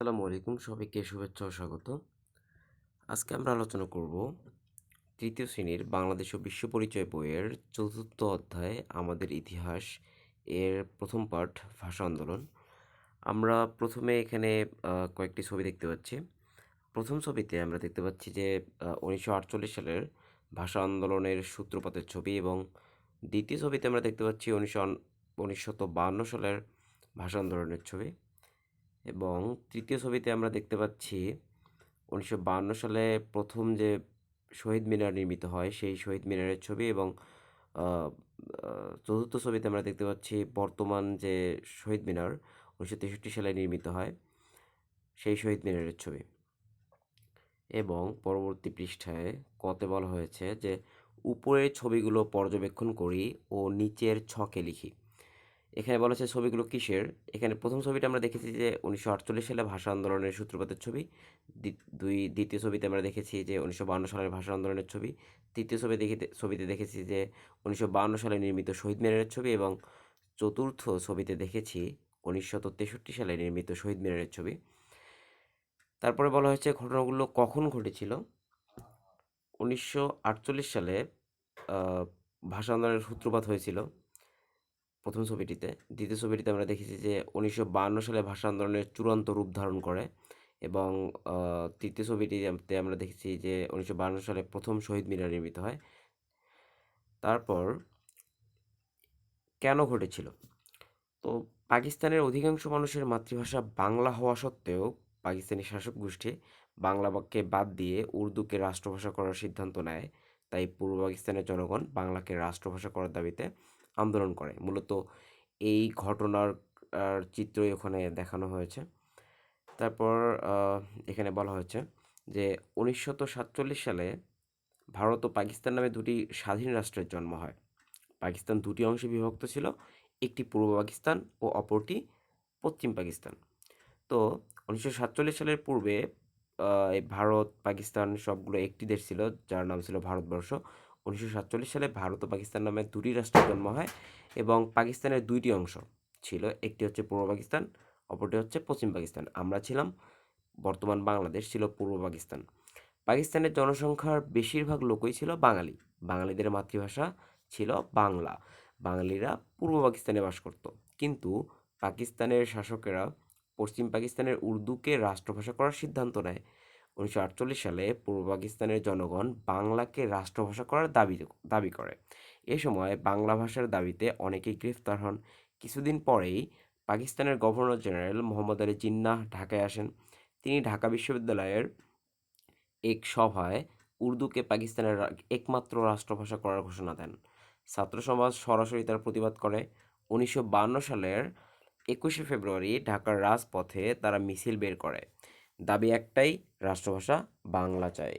আসসালামু আলাইকুম, সবাইকে শুভেচ্ছা ও স্বাগত। আজকে আমরা আলোচনা করব তৃতীয় শ্রেণীর বাংলাদেশ ও বিশ্ব পরিচয় বইয়ের চতুর্থ অধ্যায় আমাদের ইতিহাস এর প্রথম পাঠ ভাষা আন্দোলন। আমরা প্রথমে এখানে কয়েকটি ছবি দেখতে পাচ্ছি। প্রথম ছবিতে আমরা দেখতে পাচ্ছি যে ১৯৪৮ সালের ভাষা আন্দোলনের সূত্রপাতের ছবি এবং দ্বিতীয় ছবিতে আমরা দেখতে পাচ্ছি ১৯৫২ সালের ভাষা আন্দোলনের ছবি এবং তৃতীয় ছবিতে আমরা দেখতে পাচ্ছি ১৯৫২ সালে প্রথম যে শহীদ মিনার নির্মিত হয়, সেই শহীদ মিনারের ছবি এবং আ আ চতুর্থ ছবিতে আমরা দেখতে পাচ্ছি বর্তমান যে শহীদ মিনার ১৯৬৩ সালে নির্মিত হয়, সেই শহীদ মিনারের ছবি। এবং পরবর্তী পৃষ্ঠায় ক তে বলা হয়েছে যে, উপরের ছবিগুলো পর্যবেক্ষণ করি ও নিচের ছকে লিখি। এখানে বলা হচ্ছে ছবিগুলো কিসের? এখানে প্রথম ছবিটা আমরা দেখেছি যে ১৯৪৮ সালে ভাষা আন্দোলনের সূত্রপাতের ছবি। দ্বিতীয় ছবিতে আমরা দেখেছি যে ১৯৫২ সালের ভাষা আন্দোলনের ছবি। তৃতীয় ছবিতে দেখেছি যে ১৯৫২ সালে নির্মিত শহীদ মিনারের ছবি এবং চতুর্থ ছবিতে দেখেছি ১৯৬৩ সালে নির্মিত শহীদ মিনারের ছবি। তারপরে বলা হয়েছে ঘটনাগুলো কখন ঘটেছিল? ১৯৪৮ সালে আ ভাষা আন্দোলনের সূত্রপাত হয়েছিল। প্রথম ছবিটিতে। দ্বিতীয় ছবিটিতে আমরা দেখেছি যে ১৯৫২ সালে ভাষা আন্দোলনের চূড়ান্ত রূপ ধারণ করে এবং আ তৃতীয় ছবিটিতে আমরা দেখেছি যে ১৯৫২ সালে প্রথম শহীদ মিনার নির্মিত হয়। তারপর কেন ঘটেছিল? তো পাকিস্তানের অধিকাংশ মানুষের মাতৃভাষা বাংলা হওয়া সত্ত্বেও পাকিস্তানি শাসক গোষ্ঠী বাংলাকে বাদ দিয়ে উর্দুকে রাষ্ট্রভাষা করার সিদ্ধান্ত নেয়। তাই পূর্ব পাকিস্তানের জনগণ বাংলাকে রাষ্ট্রভাষা করার দাবিতে আন্দোলন করে। মূলত এই ঘটনার চিত্রই ওখানে দেখানো হয়েছে। তারপর আ এখানে বলা হয়েছে যে ১৯৪৭ সালে ভারত ও পাকিস্তান নামে দুটি স্বাধীন রাষ্ট্রের জন্ম হয়। পাকিস্তান দুটি অংশে বিভক্ত ছিল। একটি পূর্ব পাকিস্তান ও অপরটি পশ্চিম পাকিস্তান। তো ১৯৪৭ সালের পূর্বে এই ভারত, পাকিস্তান সবগুলো একটি দেশ ছিল যার নাম ছিল ভারতবর্ষ। ১৯৪৭ সালে ভারত ও পাকিস্তান নামে দুটি রাষ্ট্রের জন্ম হয় এবং পাকিস্তানের ২ টি অংশ ছিল। একটি হচ্ছে পূর্ব পাকিস্তান, অপরটি হচ্ছে পশ্চিম পাকিস্তান। আমরা ছিলাম বর্তমান বাংলাদেশ ছিল পূর্ব পাকিস্তান। পাকিস্তানের জনসংখ্যার বেশিরভাগ লোকই ছিল বাঙালি। বাঙালিদের মাতৃভাষা ছিল বাংলা। বাঙালিরা পূর্ব পাকিস্তানে বাস করত। কিন্তু পাকিস্তানের শাসকেরা পশ্চিম পাকিস্তানের উর্দুকে রাষ্ট্রভাষা করার সিদ্ধান্ত নেয়। ১৯৪৮ সালে পূর্ব পাকিস্তানের জনগণ বাংলাকে রাষ্ট্রভাষা করার দাবি করে। এ সময় বাংলা ভাষার দাবিতে অনেকেই গ্রেফতার হন। কিছুদিন পরেই পাকিস্তানের গভর্নর জেনারেল মোহাম্মদ আলী জিন্নাহ ঢাকায় আসেন। তিনি ঢাকা বিশ্ববিদ্যালয়ের এক সভায় উর্দুকে পাকিস্তানের একমাত্র রাষ্ট্রভাষা করার ঘোষণা দেন। ছাত্র সমাজ সরাসরি তার প্রতিবাদ করে। ১৯৫২ সালের ২১শে ফেব্রুয়ারি ঢাকার রাজপথে তারা মিছিল বের করে। দাবি একটাই, রাষ্ট্রভাষা বাংলা চাই।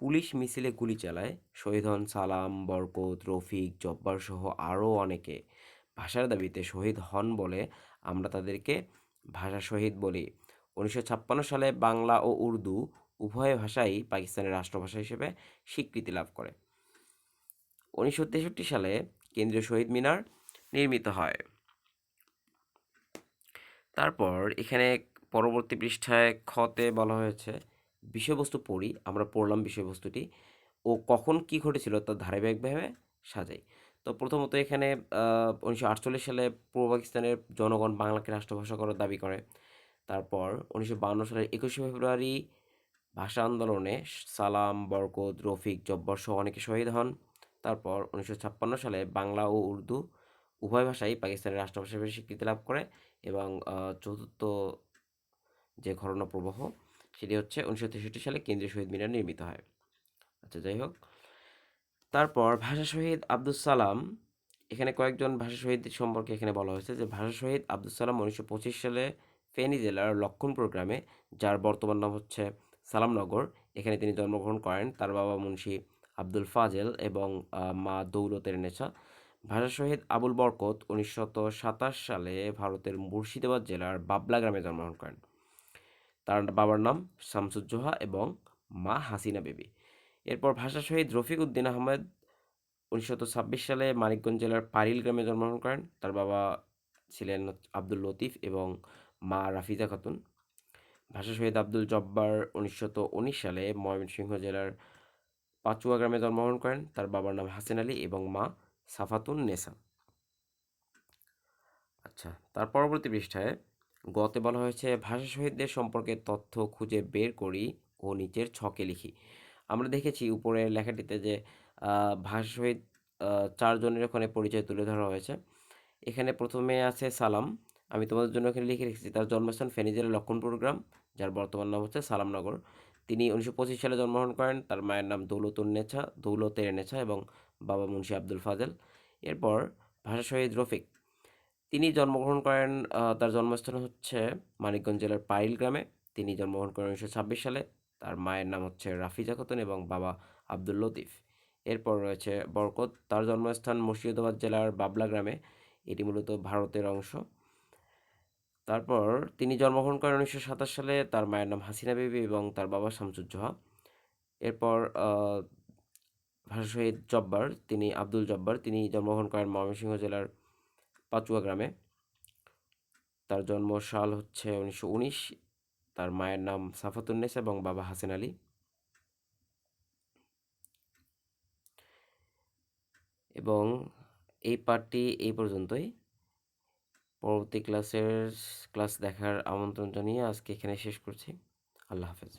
পুলিশ মিছিলে গুলি চালায়। শহীদ হন সালাম, বরকত, রফিক, জব্বার সহ আরও অনেকে। ভাষার দাবিতে শহীদ হন বলে আমরা তাদেরকে ভাষা শহীদ বলি। ১৯৫৬ সালে বাংলা ও উর্দু উভয় ভাষাই পাকিস্তানের রাষ্ট্রভাষা হিসেবে স্বীকৃতি লাভ করে। ১৯৬৩ সালে কেন্দ্রীয় শহীদ মিনার নির্মিত হয়। তারপর এখানে পরবর্তী পৃষ্ঠায় খ-তে বলা হয়েছে বিষয়বস্তু পড়ি। আমরা পড়লাম বিষয়বস্তুটি ও কখন কি ঘটেছিল তা ধারাবাহিকভাবে সাজাই। তো প্রথমত এখানে ১৯৪৮ সালে পূর্ব পাকিস্তানের জনগণ বাংলাকে রাষ্ট্রভাষা করার দাবি করে। তারপর ১৯৫২ সালের ২১শে ফেব্রুয়ারি ভাষা আন্দোলনে সালাম, বরকত, রফিক, জব্বার সহ অনেকে শহীদ হন। তারপর ১৯৫৬ সালে বাংলা ও উর্দু উভয় ভাষাই পাকিস্তানের রাষ্ট্রভাষা হিসেবে স্বীকৃতি লাভ করে এবং চতুর্থ যে ঘটনা প্রবাহ সেটি হচ্ছে ১৯৬৩ সালে কেন্দ্রীয় শহীদ মিনার নির্মিত হয়। আচ্ছা, যাই হোক। তারপর ভাষা শহীদ আব্দুস সালাম, এখানে কয়েকজন ভাষা শহীদ সম্পর্কে এখানে বলা হয়েছে যে ভাষা শহীদ আব্দুস সালাম ১৯২৫ সালে ফেনী জেলার লক্ষণপুর গ্রামে, যার বর্তমান নাম হচ্ছে সালামনগর, এখানে তিনি জন্মগ্রহণ করেন। তার বাবা মুন্সি আব্দুল ফাজেল এবং মা দৌলতের নেছা। ভাষা শহীদ আবুল বরকত ১৯২৭ সালে ভারতের মুর্শিদাবাদ জেলার বাবলা গ্রামে জন্মগ্রহণ করেন। তার বাবার নাম শামসুজ্জোহা এবং মা হাসিনা বিবি। এরপর ভাষা শহীদ রফিক উদ্দিন আহমেদ ১৯২৬ সালে মানিকগঞ্জ জেলার পারিল গ্রামে জন্মগ্রহণ করেন। তার বাবা ছিলেন আব্দুল লতিফ এবং মা রাফিজা খাতুন। ভাষা শহীদ আব্দুল জব্বার ১৯১৯ সালে ময়মনসিংহ জেলার পাচুয়া গ্রামে জন্মগ্রহণ করেন। তার বাবার নাম হাসেন আলী এবং মা সাফাতুন নেসা। আচ্ছা, তার পরবর্তী পৃষ্ঠায় গতে বলা হয়েছে ভাষা শহীদদের সম্পর্কে তথ্য খুঁজে বের করি ও নিচের ছকে লিখি। আমরা দেখেছি উপরের লেখাটিতে যে ভাষা শহীদ ৪ জনের ওখানে পরিচয় তুলে ধরা হয়েছে। এখানে ১ম এ আছে সালাম। আমি তোমাদের জন্য এখানে লিখে রেখেছি। তার জন্মস্থান ফেনী জেলার লক্ষ্মণপুর গ্রাম, যার বর্তমান নাম হচ্ছে সালামনগর। তিনি ১৯২৫ সালে জন্মগ্রহণ করেন। তার মায়ের নাম দৌলতের নেছা এবং বাবা মুন্সি আব্দুল ফাজেল। এরপর ভাষা শহীদ রফিক। তিনি জন্মগ্রহণ করেন তার জন্মস্থান হচ্ছে মানিকগঞ্জ জেলার পাইল গ্রামে। তিনি জন্মগ্রহণ করেন ১৯২৬ সালে। তার মায়ের নাম হচ্ছে রাফিজা খাতুন এবং বাবা আব্দুল লতিফ। এরপর রয়েছে বরকত। তার জন্মস্থান মুর্শিদাবাদ জেলার বাবলা গ্রামে। এটি মূলত ভারতের অংশ। তারপর তিনি জন্মগ্রহণ করেন ১৯২৭ সালে। তার মায়ের নাম হাসিনা বিবি এবং তার বাবা শামসুজ্জোহা। এরপর ভাষা শহীদ আব্দুল জব্বার তিনি জন্মগ্রহণ করেন ময়মনসিংহ জেলার পাচুয়া গ্রামে। তার জন্মসাল হচ্ছে ১৯১৯। তার মায়ের নাম সাফাতুন্নেসা এবং বাবা হাসেন আলী। এবং এই পাঠটি এই পর্যন্তই। পরবর্তী ক্লাস দেখার আমন্ত্রণ জানিয়ে আজকে এখানে শেষ করছি। আল্লাহ হাফেজ।